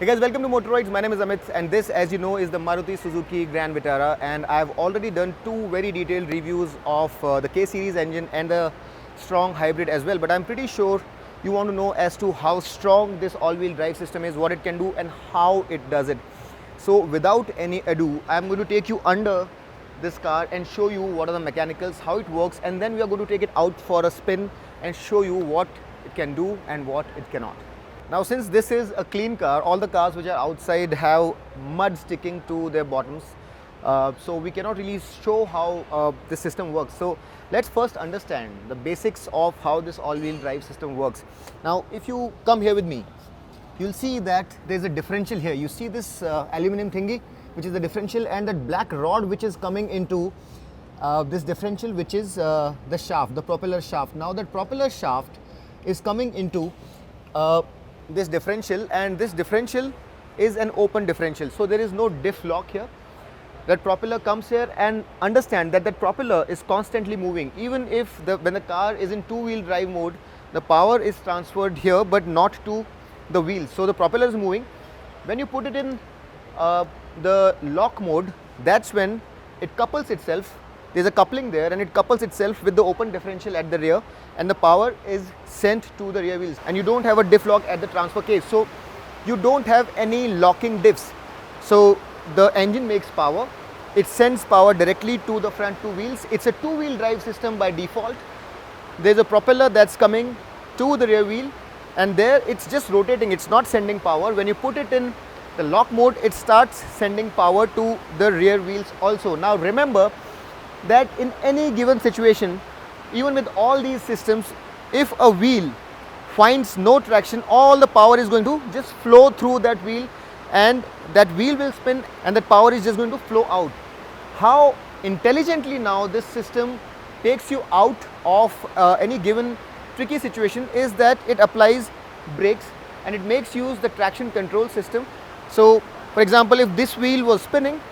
Hey guys, welcome to Motoroids. My name is Amit and this, as you know, is the Maruti Suzuki Grand Vitara, and I've already done two very detailed reviews of the K series engine and the strong hybrid as well, but I'm pretty sure you want to know as to how strong this all-wheel drive system is, what it can do and how it does it. So without any ado, I'm going to take you under this car and show you what are the mechanicals, how it works, and then we are going to take it out for a spin and show you what it can do and what it cannot. Now, since this is a clean car, all the cars which are outside have mud sticking to their bottoms, so we cannot really show how this system works. So let's first understand the basics of how this all-wheel drive system works. Now, if you come here with me, you'll see that there's a differential here. You see this aluminum thingy, which is the differential, and that black rod which is coming into this differential, which is the shaft, the propeller shaft. Now, that propeller shaft is coming into this differential, and this differential is an open differential, so there is no diff lock here. That propeller comes here, and understand that that propeller is constantly moving. Even if when the car is in two-wheel drive mode, the power is transferred here but not to the wheels, so the propeller is moving. When you put it in the lock mode, that's when it couples itself. There's a coupling there and it couples itself with the open differential at the rear, and the power is sent to the rear wheels, and you don't have a diff lock at the transfer case, so you don't have any locking diffs. So the engine makes power, it sends power directly to the front two wheels. It's a two-wheel drive system by default. There's a propeller that's coming to the rear wheel, and there it's just rotating, it's not sending power. When you put it in the lock mode, it starts sending power to the rear wheels also. Now remember that in any given situation, even with all these systems, if a wheel finds no traction, all the power is going to just flow through that wheel, and that wheel will spin, and that power is just going to flow out. How intelligently now this system takes you out of any given tricky situation is that it applies brakes and it makes use the traction control system. So for example, if this wheel was spinning,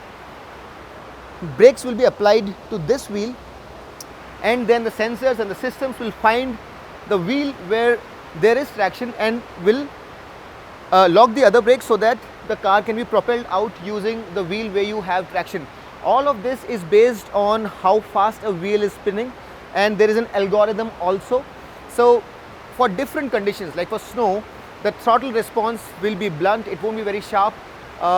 brakes will be applied to this wheel, and then the sensors and the systems will find the wheel where there is traction and will lock the other brakes so that the car can be propelled out using the wheel where you have traction. All of this is based on how fast a wheel is spinning, and there is an algorithm also. So for different conditions, like for snow, the throttle response will be blunt, it won't be very sharp.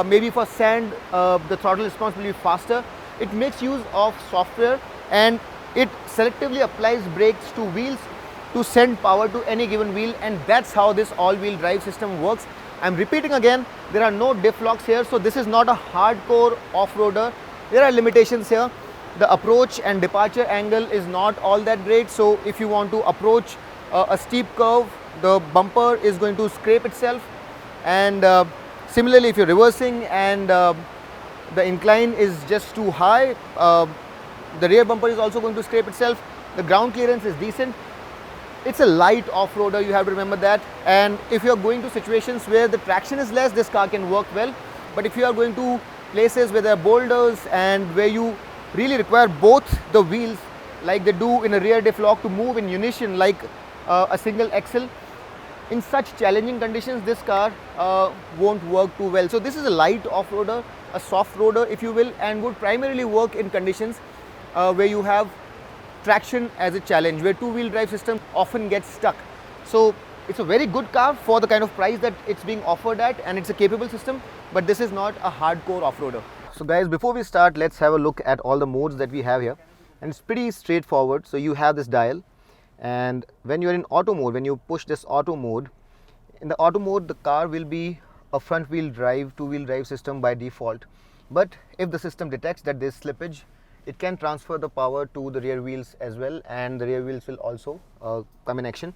Maybe for sand, the throttle response will be faster. It makes use of software, and it selectively applies brakes to wheels to send power to any given wheel, and that's how this all-wheel drive system works. I'm repeating again, there are no diff locks here, so this is not a hardcore off-roader. There are limitations here. The approach and departure angle is not all that great, so if you want to approach a steep curve, the bumper is going to scrape itself, and similarly if you're reversing and the incline is just too high, the rear bumper is also going to scrape itself. The ground clearance is decent. It's a light off-roader, you have to remember that. And if you are going to situations where the traction is less, this car can work well. But if you are going to places where there are boulders and where you really require both the wheels, like they do in a rear diff lock, to move in unison like a single axle, in such challenging conditions, this car won't work too well. So this is a light off-roader, a soft roader if you will, and would primarily work in conditions where you have traction as a challenge, where two-wheel drive system often gets stuck. So it's a very good car for the kind of price that it's being offered at, and it's a capable system, but this is not a hardcore off-roader. So guys, before we start, let's have a look at all the modes that we have here, and it's pretty straightforward. So you have this dial, and when you're in auto mode, when you push this auto mode, in the auto mode the car will be a front wheel drive, two-wheel drive system by default. But if the system detects that there's slippage, it can transfer the power to the rear wheels as well, and the rear wheels will also come in action.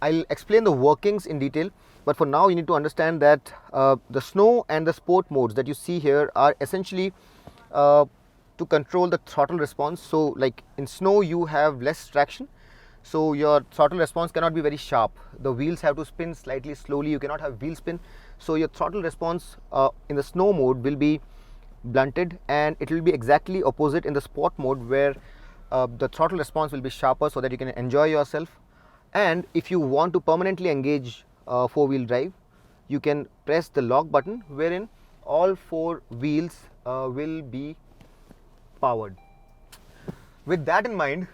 I'll explain the workings in detail, but for now you need to understand that the snow and the sport modes that you see here are essentially to control the throttle response. So like in snow you have less traction, so your throttle response cannot be very sharp. The wheels have to spin slightly slowly, you cannot have wheel spin. So your throttle response in the snow mode will be blunted, and it will be exactly opposite in the sport mode, where the throttle response will be sharper so that you can enjoy yourself. And if you want to permanently engage four-wheel drive, you can press the lock button, wherein all 4 wheels will be powered. With that in mind,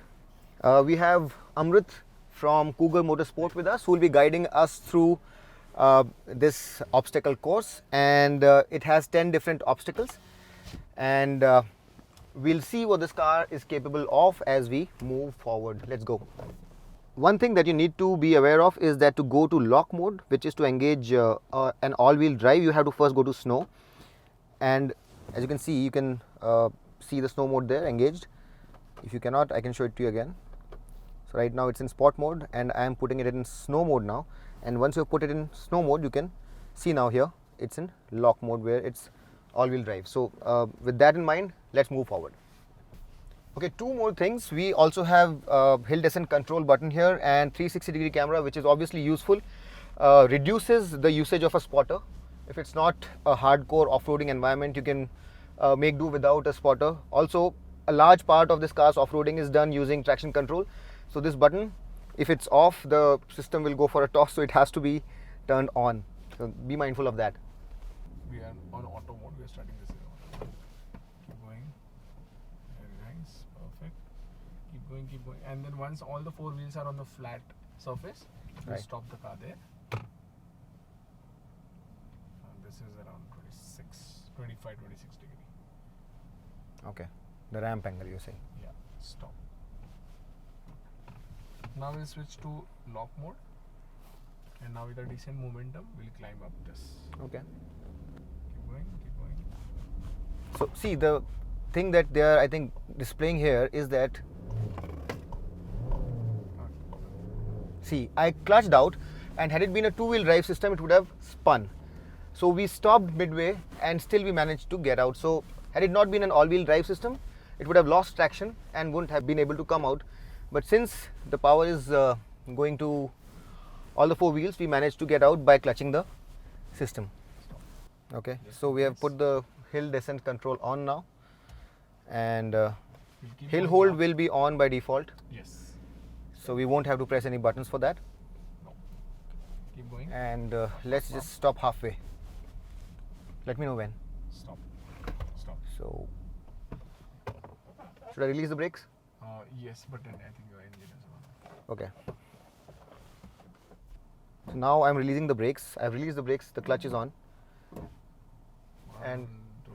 we have Amrit from Cougar Motorsport with us, who will be guiding us through this obstacle course, and it has 10 different obstacles, and we'll see what this car is capable of as we move forward. Let's go. One thing that you need to be aware of is that to go to lock mode, which is to engage an all-wheel drive, you have to first go to snow, and as you can see, you can see the snow mode there engaged. If you cannot, I can show it to you again. So right now it's in sport mode, and I am putting it in snow mode now, and once you put it in snow mode, you can see now here it's in lock mode where it's all-wheel drive. So with that in mind, let's move forward. Okay, 2 more things. We also have hill descent control button here and 360-degree camera, which is obviously useful. Reduces the usage of a spotter. If it's not a hardcore off-roading environment, you can make do without a spotter. Also, a large part of this car's off-roading is done using traction control. So this button, if it's off, the system will go for a toss, so it has to be turned on. So be mindful of that. We are on auto mode. We are starting this here. Keep going. Very nice. Perfect. Keep going, keep going. And then once all the 4 wheels are on the flat surface, we'll stop the car there. And this is around 25, 26 degree. Okay, the ramp angle you're saying. Yeah, stop. Now we'll switch to lock mode, and now with a decent momentum, we'll climb up this. Okay. Keep going, keep going. So see, the thing that they are, I think, displaying here is that, see, I clutched out, and had it been a 2-wheel drive system, it would have spun. So we stopped midway, and still we managed to get out. So had it not been an all-wheel drive system, it would have lost traction and wouldn't have been able to come out. But since the power is going to all the 4 wheels, we managed to get out by clutching the system. Okay, so we have put the hill descent control on now, and hill hold will be on by default. Yes. So we won't have to press any buttons for that. No. Keep going. And let's just stop halfway. Let me know when. Stop. Stop. So should I release the brakes? Yes, but then I think your engine is on. Okay. So now I'm releasing the brakes. I've released the brakes. The clutch is on. 1, And 2,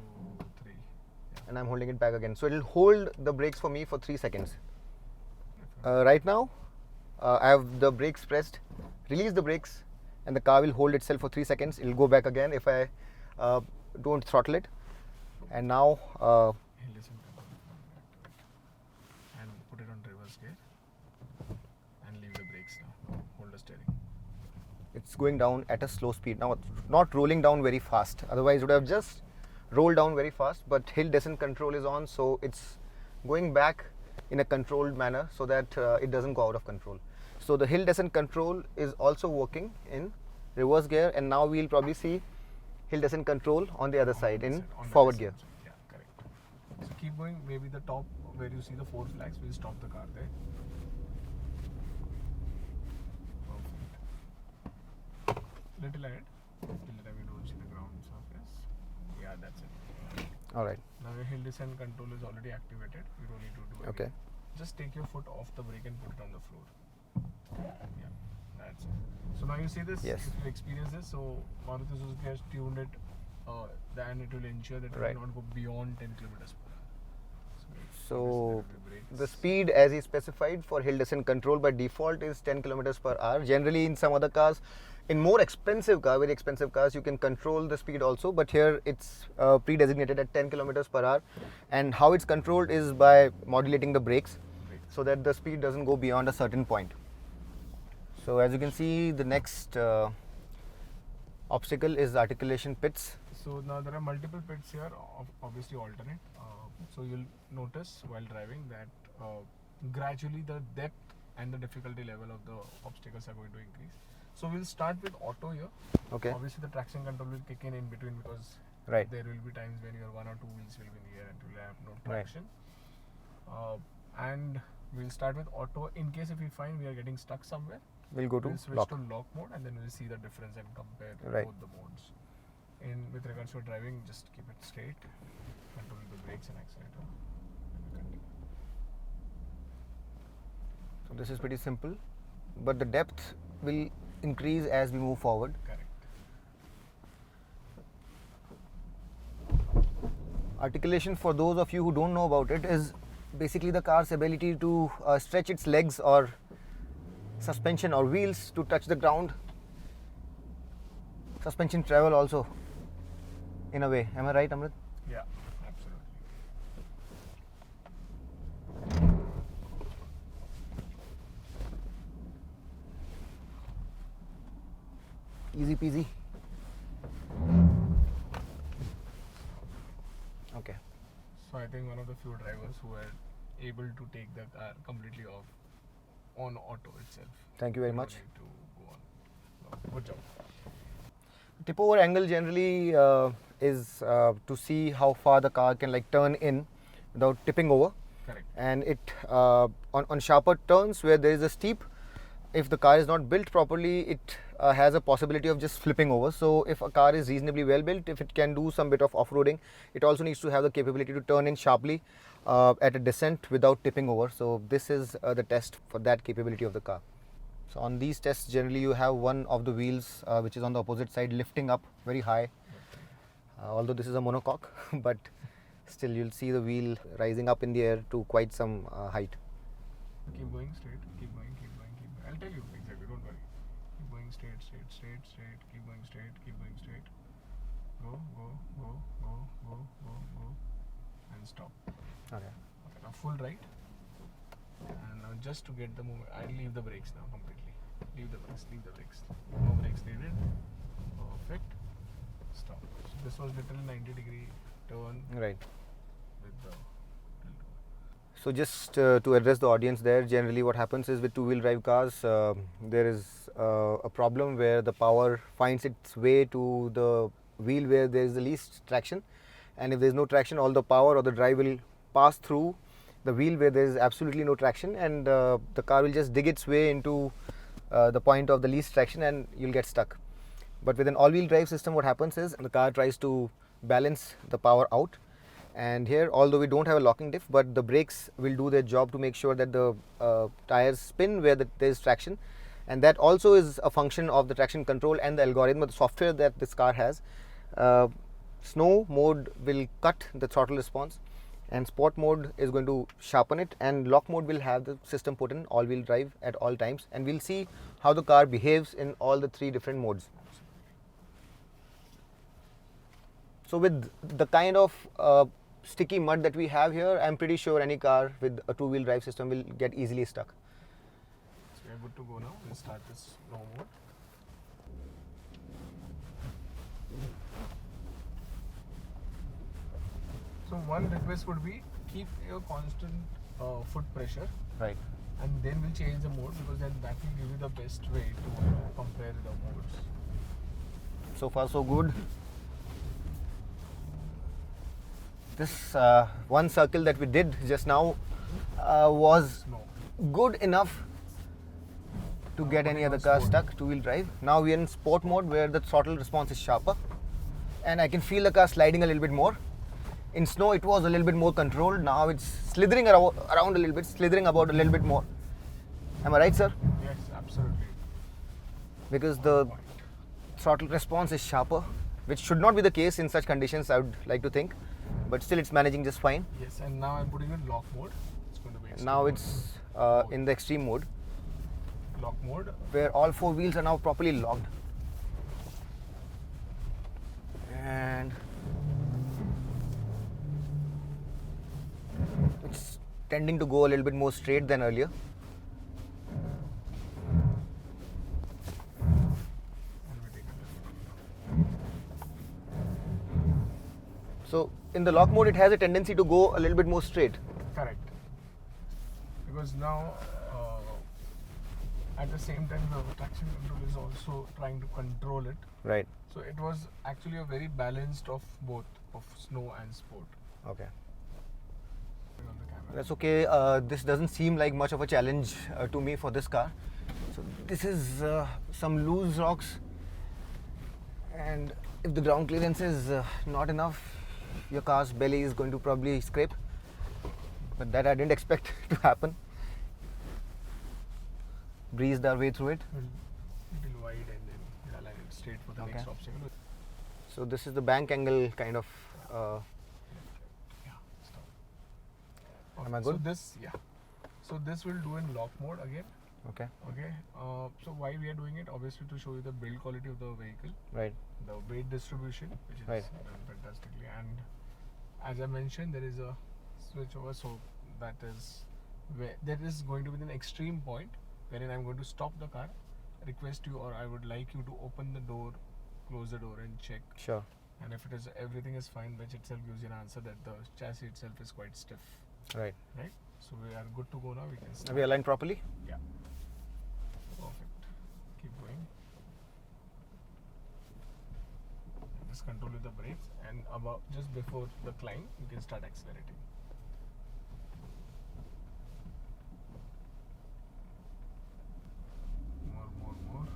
3. Yeah. and I'm holding it back again. So it'll hold the brakes for me for 3 seconds. Right now, I have the brakes pressed. Release the brakes, and the car will hold itself for 3 seconds. It'll go back again if I don't throttle it. And now, Listen and put it on reverse gear and leave the brakes now. Hold the steering. it's going down at a slow speed. Now, not rolling down very fast. Otherwise, it would have just rolled down very fast. But hill descent control is on, so it's going back in a controlled manner so that it doesn't go out of control. So the hill descent control is also working in reverse gear, and now we'll probably see hill descent control on the other side in forward gear. Yeah, correct. So keep going. Maybe the top where you see the 4 flags, we'll stop the car there. Perfect. Little ahead. Till the time you don't see the ground surface. Yeah, that's it. All right. Now your hill descent control is already activated. You don't need to do anything. Okay. Just take your foot off the brake and put it on the floor. Yeah, that's it. So now you see this. Yes. If you experience this, so Maruti Suzuki has tuned it, then it will ensure that it Right. will not go beyond 10 kilometers per hour. So the speed, as is specified for hill descent control by default, is 10 kilometers per hour. Generally, in some other cars, in more expensive car, very expensive cars, you can control the speed also. But here it's pre-designated at 10 kilometers per hour. And how it's controlled is by modulating the brakes, so that the speed doesn't go beyond a certain point. So as you can see, the next obstacle is articulation pits. So now there are multiple pits here, obviously alternate. So you'll notice while driving that gradually the depth and the difficulty level of the obstacles are going to increase. So we'll start with auto here. Okay. Obviously the traction control will kick in between, because Right. there will be times when your 1 or 2 wheels will be in the air and you will have no traction. And we'll start with auto. In case if we find we are getting stuck somewhere, We'll go to We'll switch lock. to lock mode and then we'll see the difference and compare Right. both the modes. With regards to driving, just keep it straight, control the brakes and accelerator, and we continue. So this is pretty simple, but the depth will increase as we move forward. Correct. Articulation, for those of you who don't know about it, is basically the car's ability to stretch its legs or suspension or wheels to touch the ground. Suspension travel also, in a way. Am I right, Amrit? Yeah, absolutely. Easy peasy. Okay. So I think one of the few drivers who are able to take the car completely off on auto itself. Thank you very You don't much. need to go on. No, good job. Tip over angle generally is to see how far the car can like turn in without tipping over. Correct. And it on sharper turns where there is a steep, if the car is not built properly, it has a possibility of just flipping over. So if a car is reasonably well built, if it can do some bit of off-roading, it also needs to have the capability to turn in sharply at a descent without tipping over. So this is the test for that capability of the car. So on these tests, generally you have one of the wheels which is on the opposite side lifting up very high. Although this is a monocoque, but still you'll see the wheel rising up in the air to quite some height. Keep going straight, keep going, keep going, keep going. I'll tell you exactly, don't worry. Keep going straight, straight, straight, straight, keep going straight, keep going straight. Go, go, go, go, go, go, go, and stop. Okay. Okay, now full right. And now just to get the movement, I'll leave the brakes now completely. Leave the brakes, leave the brakes. No brakes needed. Perfect. Stop. So this was literally 90-degree turn Right. with the tilt over. So just to address the audience there, generally what happens is with two-wheel drive cars, there is a problem where the power finds its way to the wheel where there is the least traction, and if there is no traction, all the power or the drive will pass through the wheel where there is absolutely no traction, and the car will just dig its way into the point of the least traction and you'll get stuck. But with an all-wheel drive system, what happens is the car tries to balance the power out, and here, although we don't have a locking diff, but the brakes will do their job to make sure that the tires spin where there is traction, and that also is a function of the traction control and the algorithm of the software that this car has. Snow mode will cut the throttle response, and sport mode is going to sharpen it, and lock mode will have the system put in all-wheel drive at all times, and we'll see how the car behaves in all the three different modes. So with the kind of sticky mud that we have here, I'm pretty sure any car with a two-wheel drive system will get easily stuck. So we are good to go now. We'll start this slow mode. So one request would be keep your constant foot pressure, Right. and then we'll change the mode, because then that will give you the best way to compare the modes. So far so good. This one circle that we did just now was Snow. good enough to get any other car stuck, two-wheel drive. Now we are in sport mode where the throttle response is sharper, and I can feel the car sliding a little bit more. In snow it was a little bit more controlled. Now it's slithering around a little bit, slithering about a little bit more. Am I right, sir? Yes, absolutely. Because the throttle response is sharper, which should not be the case in such conditions, I would like to think, but still it's managing just fine. Yes, and now I'm putting in lock mode. It's going to be extreme Now mode. it's in the extreme mode Lock mode. where all four wheels are now properly locked, and it's tending to go a little bit more straight than earlier. And we take it. So in the lock mode it has a tendency to go a little bit more straight. Correct. Because now, at the same time, the traction control is also trying to control it. Right. So it was actually a very balanced of both, of snow and sport. Okay. On the camera. That's okay. This doesn't seem like much of a challenge to me for this car. So this is some loose rocks, and if the ground clearance is not enough, your car's belly is going to probably scrape, but that I didn't expect to happen. Breezed our way through it. Little wide and then we'll align it straight for the Okay. next obstacle. So this is the bank angle kind of. Yeah, stop. Am I So good? this, yeah. So this will do in lock mode again. Okay. Okay. So why we are doing it? Obviously to show you the build quality of the vehicle, Right. the weight distribution, which is Right. done fantastically, and as I mentioned, there is a switch over, so that is going to be an extreme point wherein I'm going to stop the car, request you, or I would like you to open the door, close the door, and check. Sure. And if it is everything is fine, which itself gives you an answer that the chassis itself is quite stiff, Right. right? So we are good to go now. We can Are start. we aligned properly? Yeah. Perfect. Keep going. Just control with the brakes, and about just before the climb, you can start accelerating. More.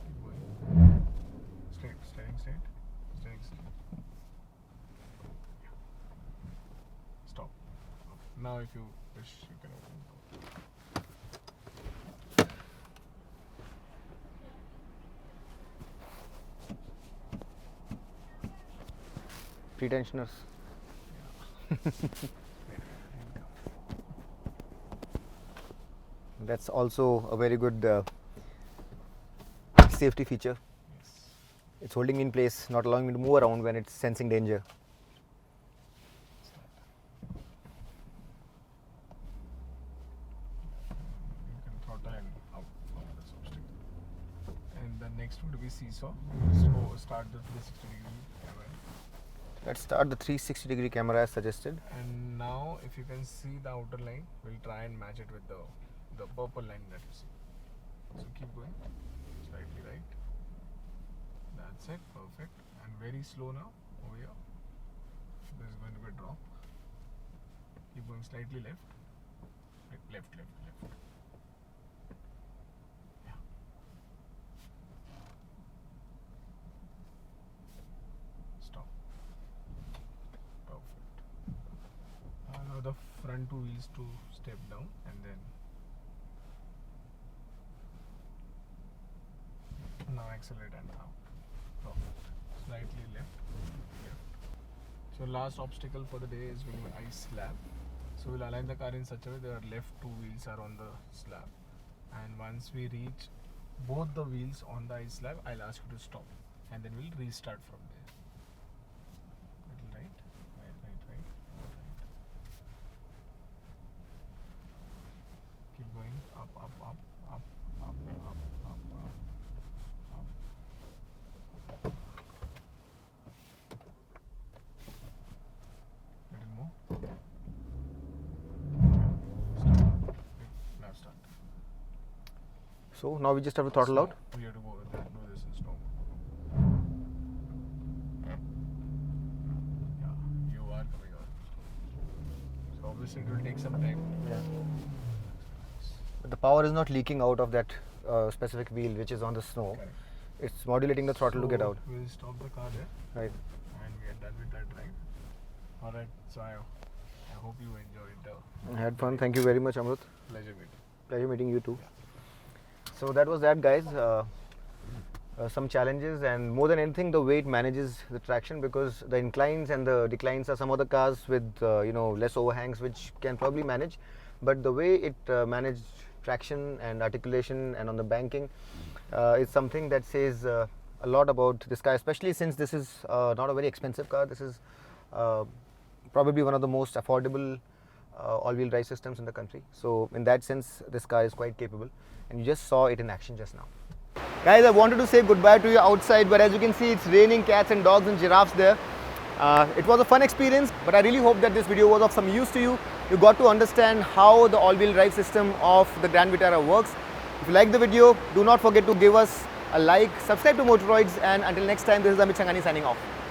Keep going. Straight. Yeah. Stop. Okay. Now, if you wish, you can open the door. Pretensioners. That's also a very good safety feature. Yes. It's holding me in place, not allowing me to move around when it's sensing danger. Start. You can throttle and out from this obstacle. And the next would be seesaw. So start the 360-degree camera. Let's start the 360-degree camera as suggested. And now, if you can see the outer line, we'll try and match it with the purple line that you see. So keep going, slightly right. That's it, perfect. And very slow now, over here. There is going to be a drop. Keep going slightly left. Left. Yeah. Stop. Perfect. Now the front two wheels to step down, and then now accelerate and out. Perfect. Slightly left. So last obstacle for the day is going to be ice slab. So we'll align the car in such a way that our left two wheels are on the slab, and once we reach both the wheels on the ice slab, I'll ask you to stop, and then we'll restart from there. Little right. Keep going up. Little more. Now start. So now we just have to throttle out. We have to go with that. Do this in slow. Yeah, you are coming out. So obviously it will take some time. Yeah. But the power is not leaking out of that specific wheel which is on the snow. Correct. It's modulating the throttle to get out. We'll stop the car there, Right. and we are done with that drive. Alright, so I hope you enjoyed the I had fun. Thank you very much, Amrut. pleasure meeting. Pleasure meeting you too. So that was that, guys. Some challenges, and more than anything, the weight manages the traction, because the inclines and the declines are some other cars with less overhangs, which can probably manage. But the way it managed traction and articulation and on the banking is something that says a lot about this car, especially since this is not a very expensive car. This is probably one of the most affordable all-wheel drive systems in the country. So in that sense, this car is quite capable, and you just saw it in action just now. Guys, I wanted to say goodbye to you outside, but as you can see, it's raining cats and dogs and giraffes there. It was a fun experience, but I really hope that this video was of some use to you. You got to understand how the all-wheel drive system of the Grand Vitara works. If you like the video, do not forget to give us a like, subscribe to Motoroids, and until next time, this is Amit Sangani signing off.